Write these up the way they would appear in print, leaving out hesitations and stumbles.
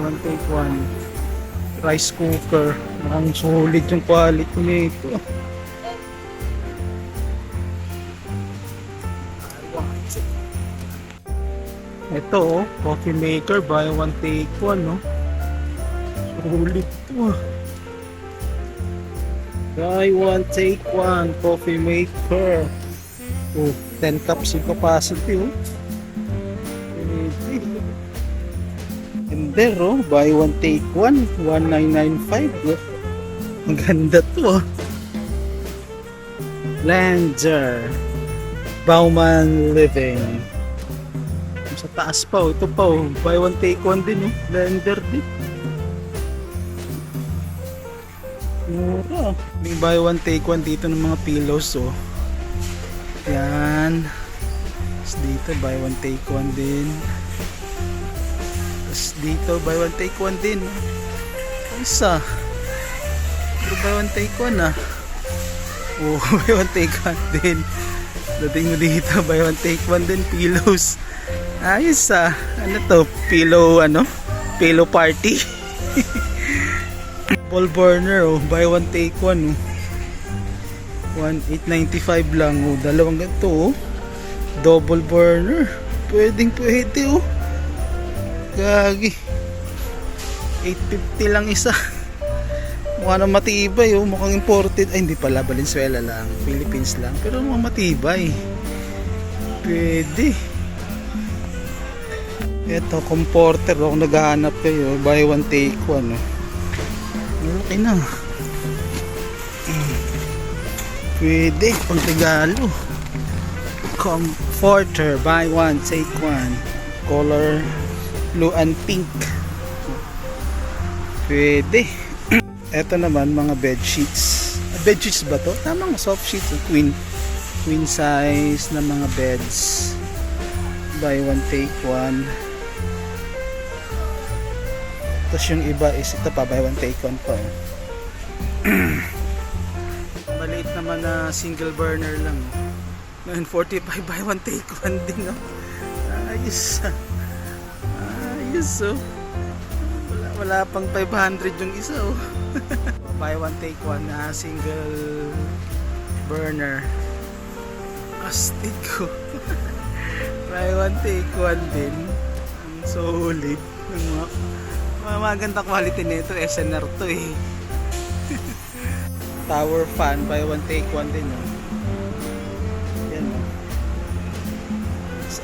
one take one. Rice cooker. Mukhang solid yung quality nito. Ito oh, coffee maker, buy one take one, no? Solid to ah. Buy one take one, coffee maker. Oh, 10 cups yung capacity oh. And there oh, buy one take one, 1995 oh. Ang ganda to ah. Blender, Bauman Living. Sa taas pa oh, ito pa oh, buy one take one din oh, blender din. Mura. May buy one take one dito ng mga pillows oh. Yan. Tapos dito buy one take one din. Tapos dito buy one take one din. Isa. Pero buy one take one ah. Oh, buy one take one din. Dating mo dito buy one take one din, pillows. Ayos ah. Ano to? Pillow ano? Pillow party. Ball burner oh. Buy one take one oh. 1895 lang oh. Dalawang ganito oh. Double burner. Pwede oh. Gagi. 850 lang isa. Mukha na matibay oh. Mukhang imported. Ay hindi pala. Valenzuela lang. Philippines lang. Pero mukhang matibay. Pwede. Ito, comforter. Kung naghahanap kayo, buy one take one. Malaki na. Pwede, pang Tagalog. Comforter, buy one take one. Color blue and pink. Pwede. Ito naman, mga bed sheets. Bed sheets ba to? Tamang soft sheets. Queen size na mga beds. Buy one take one. Tapos yung iba is ito pa, buy one take one pa. Maliit naman na single burner lang. 945 buy one take one din. Ayos. Ayos oh. Wala pang 500 yung isa oh. Buy one take one na single burner. Astig ko. Buy one take one din. Ang solid. Maganda quality nito, SNR to eh. Tower fan, buy one take one din oh. Yan oh.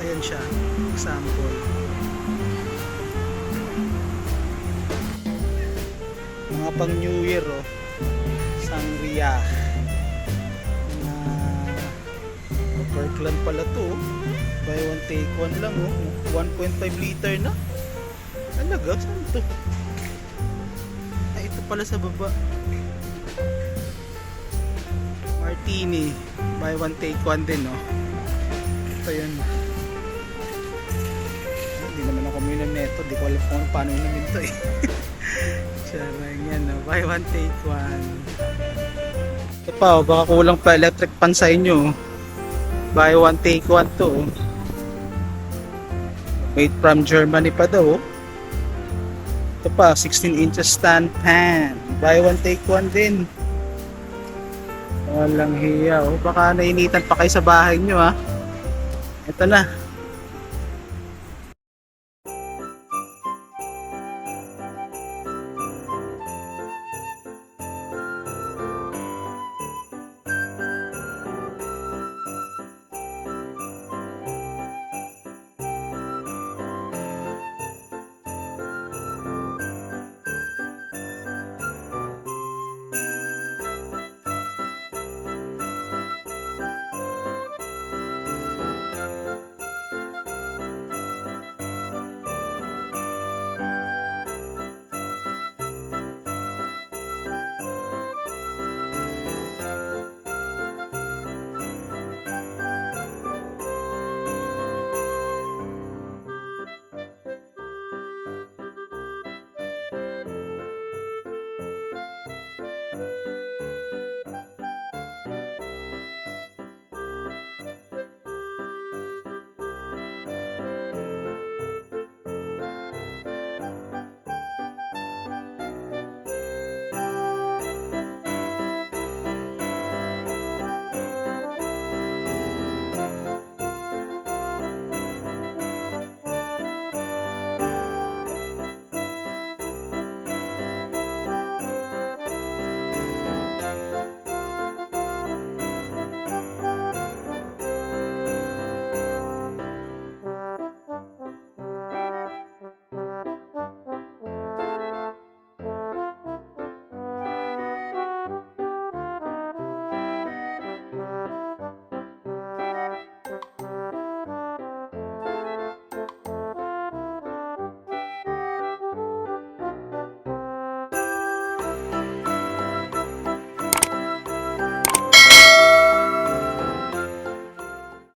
Ayan siya, example. Mga pang New Year oh. Sangria. Parkland pala to oh. Buy one take one lang oh. 1.5 liter na. Talaga? Saan ito? Ay, ito pala sa baba. Martini. Buy one take one din, no? Ito yun. Hindi naman ako minom neto. Di ko alam kung paano namin ito eh. Sarang yan, no? Buy one take one. Ito pa, oh, baka kulang pa electric pan sa inyo. Buy one take one to. Made from Germany pa daw. Ito pa, 16 inches stand pan. Buy one take one din. Walang hiya oh. Baka nainitan pa kayo sa bahay nyo ha. Ito na.